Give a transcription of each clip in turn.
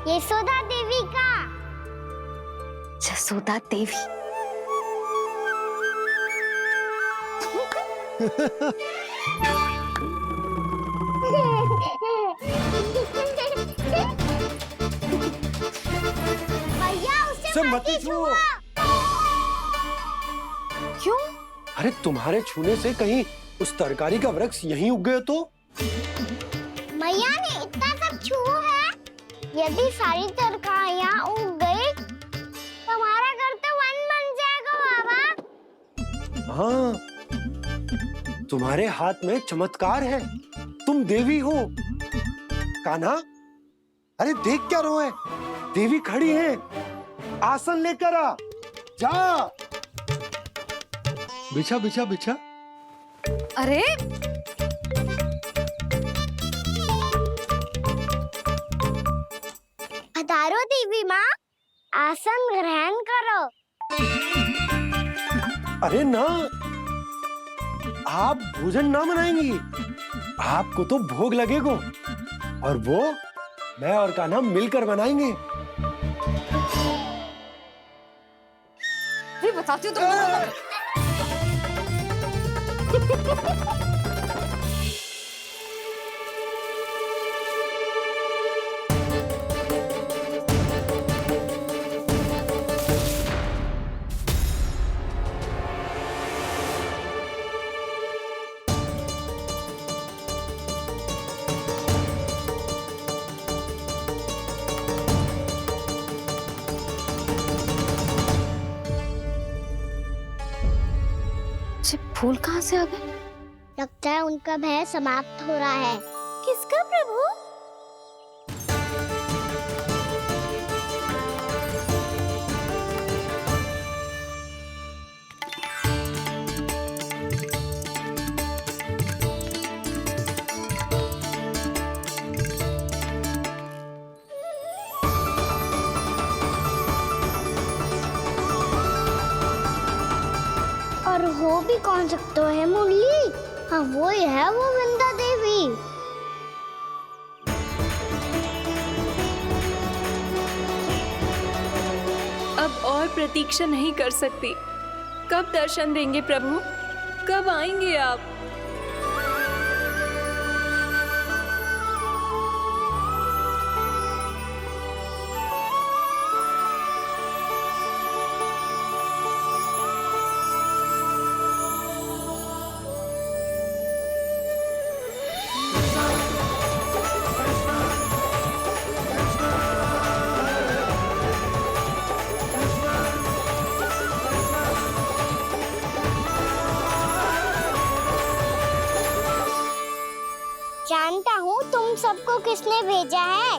यशोदा देवी का। जसोदा देवी। भैया उसे मत छुओ। क्यों? अरे तुम्हारे छूने से कहीं उस तरकारी का वृक्ष यहीं उग गए तो? मैया ने इतना सब छुआ है, यदि सारी तरकारियां उग गई तो हमारा घर तो वन बन जाएगा बाबा। हाँ, तुम्हारे हाथ में चमत्कार है, तुम देवी हो। कान्हा, अरे देख क्या रोए, देवी खड़ी है, आसन लेकर आ, जा। बिछा बिछा बिछा। अरे पधारो देवी माँ, आसन ग्रहण करो। अरे ना, आप भोजन ना मनाएंगी, आपको तो भोग लगेगा और वो मैं और कान्हा मिलकर बनाएंगे। भी बताती हूँ तुमको। फूल कहाँ से आ गए? लगता है उनका भय समाप्त हो रहा है। किसका प्रभु? और हो भी कौन सकता है मुरली? हाँ वो ही है, वो वृंदा देवी। अब और प्रतीक्षा नहीं कर सकती। कब दर्शन देंगे प्रभु? कब आएंगे आप? जानता हूँ तुम सबको किसने भेजा है।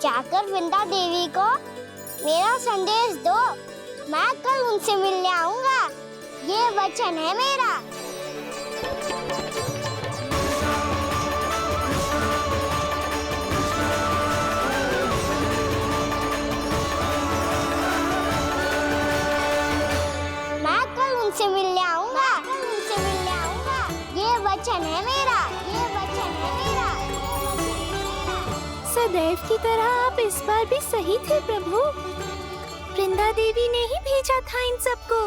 जाकर वृंदा देवी को मेरा संदेश दो, मैं कल उनसे मिलने आऊंगा, ये वचन है मेरा। मैं कल उनसे मिलने आऊंगा, ये वचन है मेरा, ये वचन है मेरा। सदैव की तरह आप इस बार भी सही थे प्रभु। वृंदा देवी ने ही भेजा था इन सबको।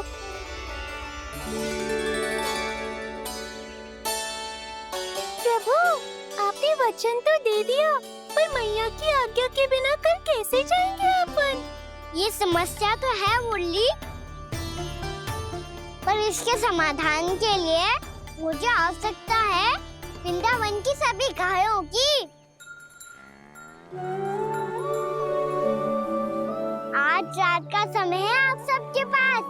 प्रभु, आपने वचन तो दे दिया, पर मैया की आज्ञा के बिना कल कैसे जाएंगे अपन? ये समस्या तो है मुरली, पर इसके समाधान के लिए मुझे आवश्यकता है वृंदावन की सभी गायों की। आज रात का समय है आप सबके पास,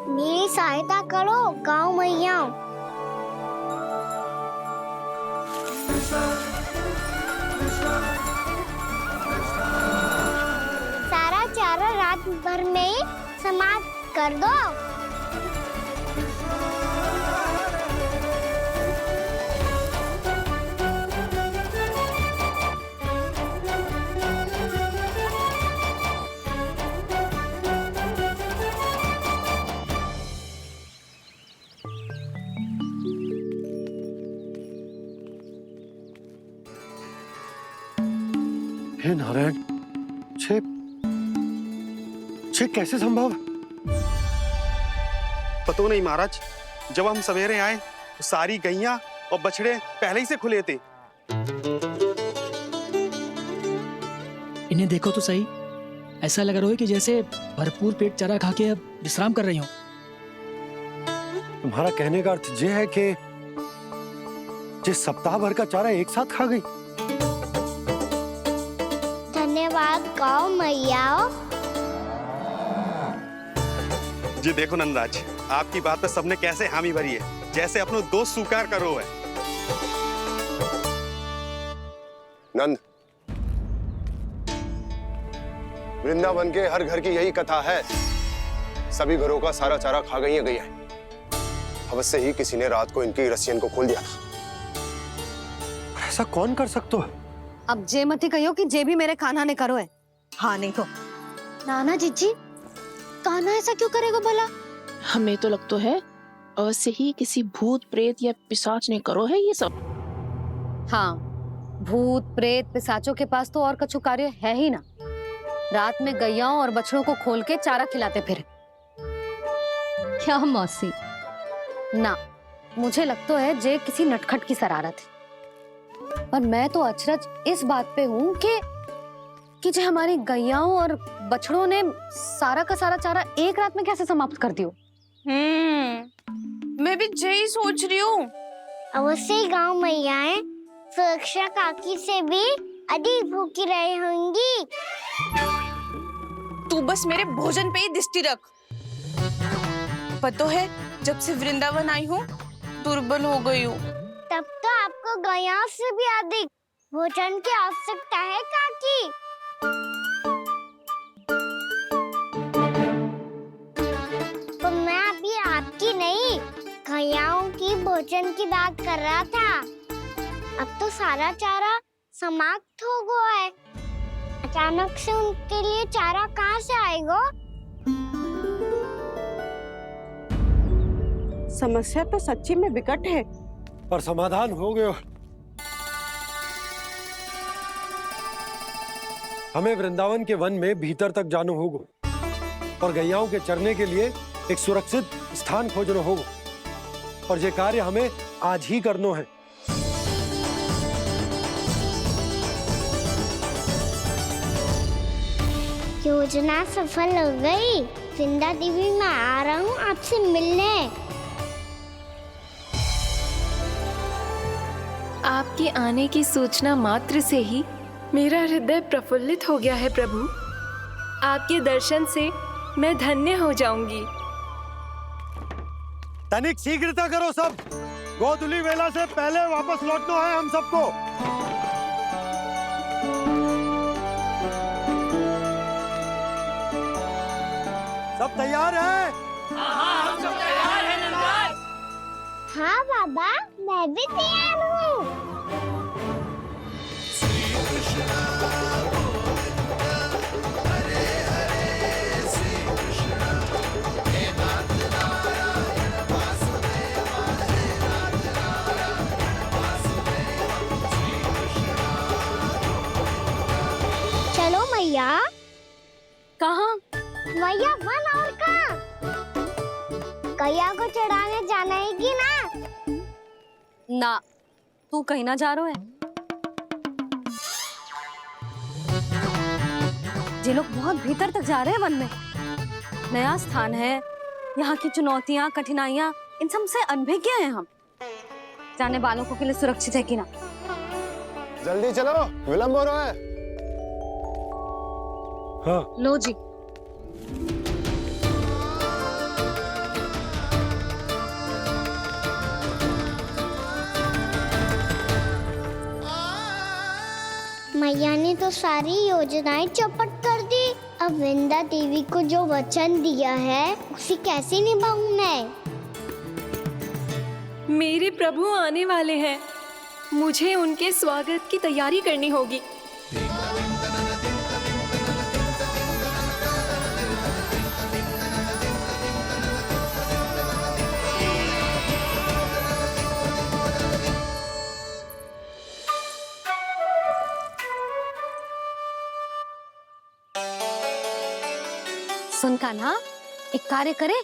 मेरी सहायता करो गाँव मैया। सारा चारा रात भर में ही समाप्त कर दो। हे नारायण, छे छे कैसे संभव? पता नहीं महाराज, जब हम सवेरे आए तो सारी गैया और बछड़े पहले ही से खुले थे। इन्हें देखो तो सही, ऐसा लग रहा है कि जैसे भरपूर पेट चारा खा के अब विश्राम कर रही हो। तुम्हारा कहने का अर्थ ये है कि जिस सप्ताह भर का चारा एक साथ खा गई। धन्यवाद गौ मैया। जी देखो नंदराज, आपकी बात पे सबने कैसे हामी भरी है, जैसे अपनो दोस्त स्वीकार करो है। नंद, वृंदावन के हर घर की यही कथा है। सभी घरों का सारा चारा खा गई है गैया। अवश्य ही किसी ने रात को इनकी रस्सियन को खोल दिया था। ऐसा कौन कर सकते हो? अब जे मत ही कहियो कि जे भी मेरे कान्हा ने करो है। हाँ नहीं तो नाना जीजी, कान्हा ऐसा क्यों करेगा भला? हमें तो लगता है अवश्य ही किसी भूत प्रेत या पिशाच ने करो है ये सब। हाँ, भूत प्रेत पिशाचों के पास तो और कछु कार्य है ही ना। रात में गैयाओं और बछड़ों को खोल के चारा खिलाते फिर। क्या मौसी? ना, मुझे लगता है जे किसी नटखट की शरारत है। पर मैं तो अचरज इस बात पे हूँ कि जो हमारी गैयाओं और बछड़ों ने सारा का सारा चारा एक रात में कैसे समाप्त कर दियो। मैं भी यही सोच रही हूँ। अवश्य ही गाँव मैयाएं सुरक्षा काकी से भी अधिक भूखी रही होंगी। तू बस मेरे भोजन पे ही दृष्टि रख। पता है, जब से वृंदावन आई हूँ दुर्बल हो गई हूँ। तब तो आपको गैयाओं से भी अधिक भोजन की आवश्यकता है काकी। तो मैं अभी आपकी नहीं, गैयाओं की भोजन की बात कर रहा था। अब तो सारा चारा समाप्त हो गया है। अचानक से उनके लिए चारा कहाँ से आएगा? समस्या तो सच्ची में विकट है, पर समाधान हो गया। हमें वृंदावन के वन में भीतर तक जाना होगा और गैयाओं के चरने के लिए एक सुरक्षित स्थान खोजना होगा, और ये कार्य हमें आज ही करना है। योजना सफल हो गई। वृंदा देवी, मैं आ रहा हूँ आपसे मिलने। आपके आने की सूचना मात्र से ही मेरा हृदय प्रफुल्लित हो गया है प्रभु। आपके दर्शन से मैं धन्य हो जाऊंगी। तनिक शीघ्रता करो सब, गोधुली वेला से पहले वापस लौटना है हम सबको। सब तैयार है? हाँ बाबा, मैं भी तैयार हूँ। चलो मैया। कहाँ? मैया वन और कहाँ? गैया को चढ़ाने जाना है कि ना? ना, तू कहीं ना जा रहा है। ये लोग बहुत भीतर तक जा रहे हैं वन में। नया स्थान है, यहाँ की चुनौतियाँ, कठिनाइयाँ, इन सब से अनभिज्ञ हैं हम। जाने वालों के लिए सुरक्षित है कि ना? जल्दी चलो, विलंब हो रहा है। हाँ। लो जी। मैया ने तो सारी योजनाएं चौपट कर दी। अब वृंदा देवी को जो वचन दिया है उसे कैसे निभाऊं मैं? मेरे प्रभु आने वाले हैं, मुझे उनके स्वागत की तैयारी करनी होगी। सुन कान्हा, एक कार्य करे।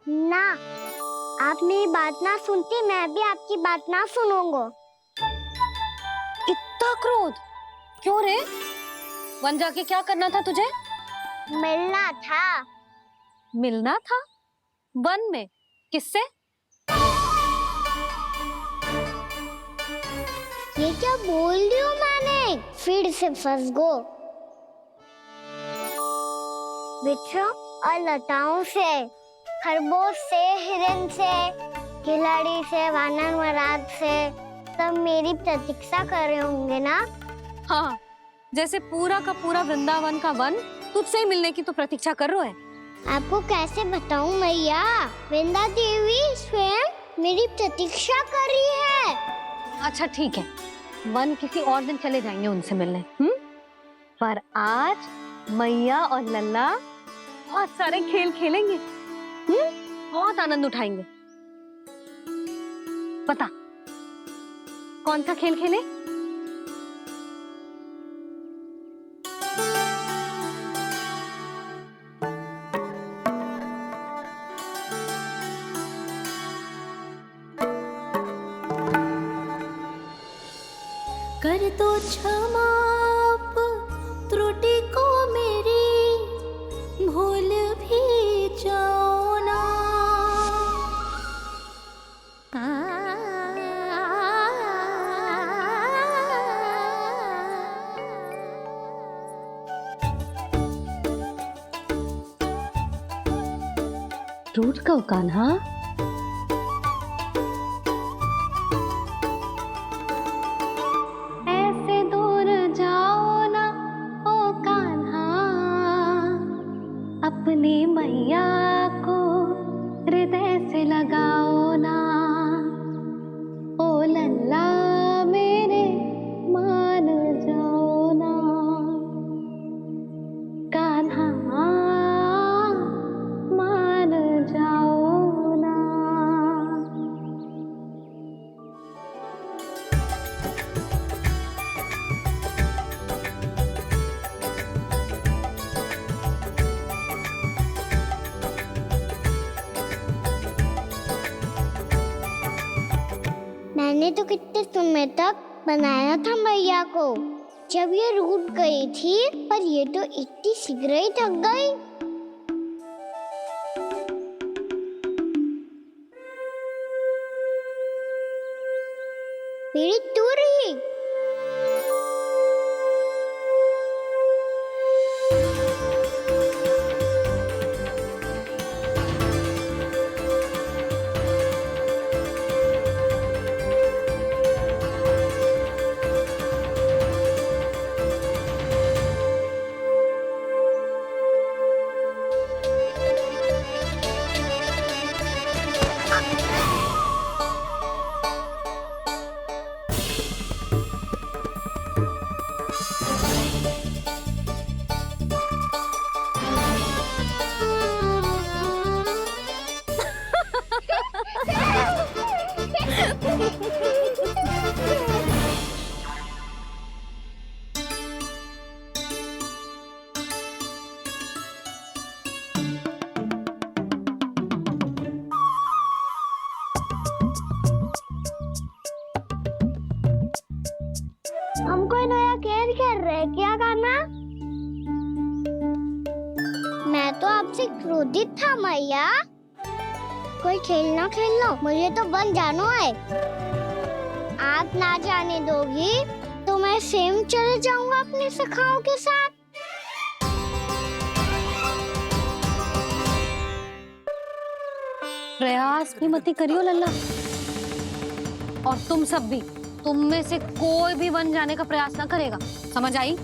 ना, आप मेरी बात ना सुनती, मैं भी आपकी बात ना सुनूंगा। इतना क्रोध क्यों रे? वन जाके क्या करना था तुझे? मिलना था। मिलना था? वन में? किससे? ये क्या बोल रही हूँ मैंने? फिर से फंस गो। वृक्षों और लताओं से, खरगोश से, हिरन से, खिलाड़ी से, वानर महाराज से, सब मेरी प्रतीक्षा कर रहे होंगे ना? हाँ, जैसे पूरा का पूरा वृंदावन का वन तुझसे ही मिलने की तो प्रतीक्षा कर रहा है। आपको कैसे बताऊं मैया? वृंदा देवी स्वयं मेरी प्रतीक्षा कर रही है। अच्छा ठीक है, वन किसी और दिन चले जाएंगे उनसे मिलने। पर आज मैया और लल्ला बहुत सारे खेल खेलेंगे। बहुत आनंद उठाएंगे। बता, कौन सा खेल खेले? कर दो क्षमा त्रुटि को मेरी, भूल भी जाओ ना। टूट कब कान्हा? ऐसे दूर जाओ ना ओ कान्हा, अपनी मैया को हृदय से लगाओ ना। ओ लल्ला मेरे मान जाओ ना, कान्हा मान जाओ ना। मैंने तो कितने समय तक बनाया था मैया को, जब ये रूठ गई थी, पर ये तो इतनी शीघ्र ही थक गई। मेरी तू रही। हम कोई नया खेल खेल रहे हैं क्या कान्हा? मैं तो आपसे क्रोधित था मैया। कोई खेलना खेल लो, मुझे तो बन जाना है। आप ना जाने दोगी तो मैं स्वयं चले जाऊंगा अपने सखाओं के साथ। प्रयास भी मत करियो लल्ला, और तुम सब भी, तुम में से कोई भी वन जाने का प्रयास ना करेगा, समझ आई?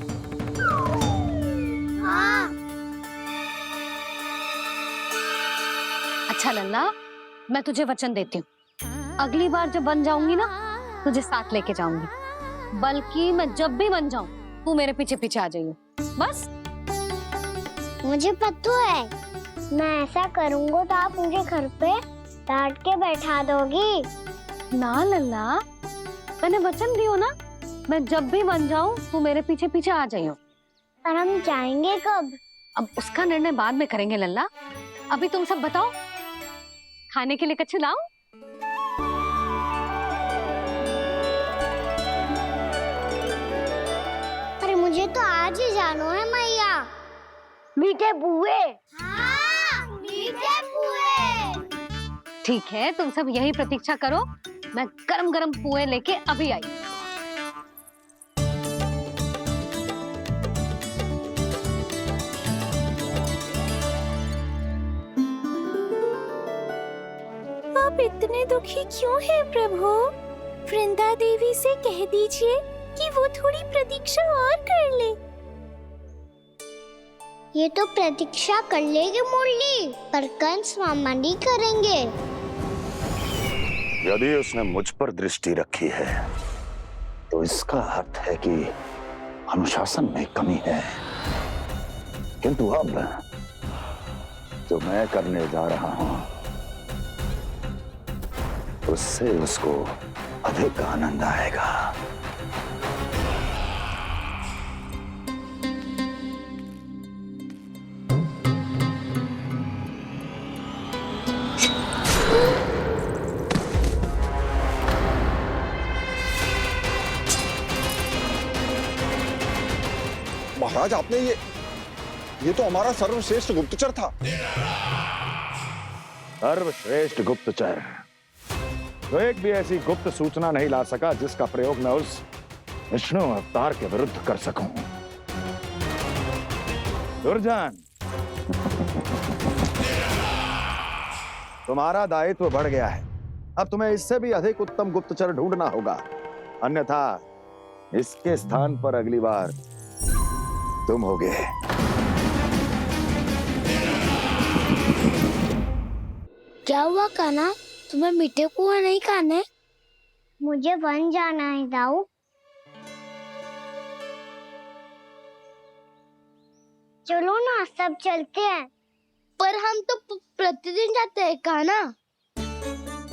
हाँ। अच्छा लल्ला, मैं तुझे वचन देती हूँ, अगली बार जब वन जाऊंगी ना, तुझे साथ लेके जाऊंगी। बल्कि मैं जब भी वन जाऊं, तू मेरे पीछे पीछे आ जाइयो, बस। मुझे पता है, मैं ऐसा करूंगा तो आप मुझे घर पे डांट के बैठा दोगी। ना लल्ला, मैंने वचन दियो ना, मैं जब भी वन जाऊं तू मेरे पीछे पीछे आ जाइयो। पर हम जाएंगे कब? अब उसका निर्णय बाद में करेंगे लल्ला। अभी तुम सब बताओ, खाने के लिए कुछ लाऊं? अरे मुझे तो आज ही जाना है मैया। मीठे पुए। हाँ, मीठे पुए। ठीक है, तुम सब यही प्रतीक्षा करो, मैं गरम गरम पुए लेके अभी आई। आप इतने दुखी क्यों हैं प्रभु? वृंदा देवी से कह दीजिए कि वो थोड़ी प्रतीक्षा और कर ले। ये तो प्रतीक्षा कर लेगी मुरली, पर कंस मामा नहीं करेंगे। यदि उसने मुझ पर दृष्टि रखी है तो इसका अर्थ है कि अनुशासन में कमी है। किंतु अब जो मैं करने जा रहा हूं उससे उसको अधिक आनंद आएगा। महाराज, आपने ये तो हमारा सर्वश्रेष्ठ गुप्तचर था। सर्वश्रेष्ठ गुप्तचर तो एक भी ऐसी गुप्त सूचना नहीं ला सका जिसका प्रयोग मैं उस विष्णु अवतार के विरुद्ध कर सकूं। दुर्जन, तुम्हारा दायित्व बढ़ गया है। अब तुम्हें इससे भी अधिक उत्तम गुप्तचर ढूंढना होगा, अन्यथा इसके स्थान पर अगली बार तुम होगे। क्या हुआ कान्हा, तुम्हें मीठे पुआ नहीं खाने? मुझे वन जाना है दाऊ। चलो ना, सब चलते हैं। पर हम तो प्रतिदिन जाते हैं कान्हा।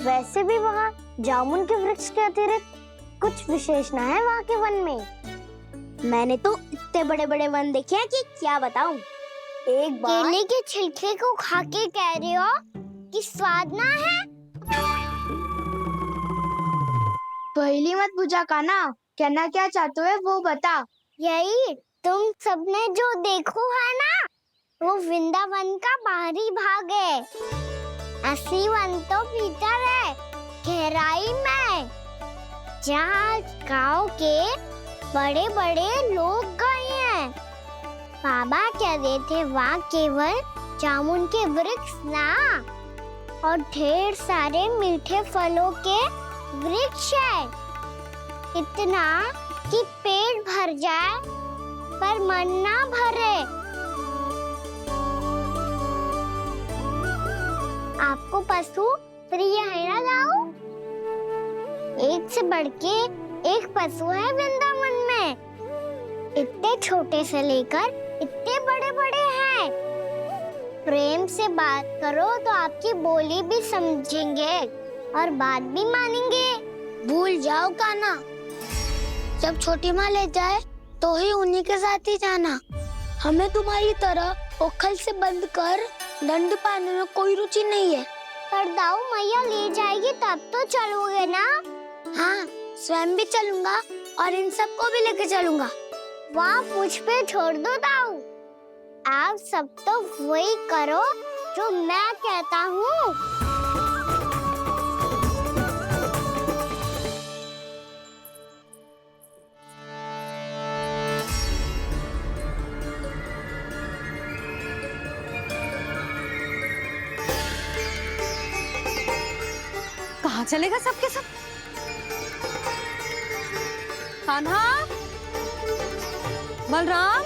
वैसे भी वहाँ जामुन के वृक्ष के अतिरिक्त कुछ विशेष ना है वहाँ के वन में। मैंने तो इतने बड़े बड़े वन देखे हैं कि क्या बताऊं। एक बार केले के छिलके को खा के कह रहे हो कि स्वाद ना है? पहली मत पूछा कान्हा, कहना क्या चाहते हो वो बता। यही तुम सबने जो देखो है ना, वो वृंदावन का बाहरी भाग है। असली वन तो भीतर है, गहराई में, जहाँ गांव के बड़े बड़े लोग गए हैं। बाबा कह रहे थे वहाँ केवल जामुन के वृक्ष ना, और ढेर सारे मीठे फलों के वृक्ष है। इतना कि पेट भर जाए पर मन ना भरे। आपको पशु प्रिय है ना दाऊ? एक से बढ़ के एक पशु है वृंदावन में। इतने छोटे से लेकर इतने बड़े बड़े हैं। प्रेम से बात करो तो आपकी बोली भी समझेंगे और बात भी मानेंगे। भूल जाओ कान्हा, जब छोटी माँ ले जाए तो ही उन्हीं के साथ ही जाना। हमें तुम्हारी तरह ओखल से बंद कर दंड पाने में कोई रुचि नहीं है। पर दाऊ मैया ले जाएगी तब तो चलोगे ना? हाँ, स्वयं भी चलूंगा और इन सबको भी लेके चलूंगा। वहाँ मुझ पे छोड़ दो दाऊ। आप सब तो वही करो जो मैं कहता हूँ। कहाँ चलेगा सबके सब? कान्हा, बलराम,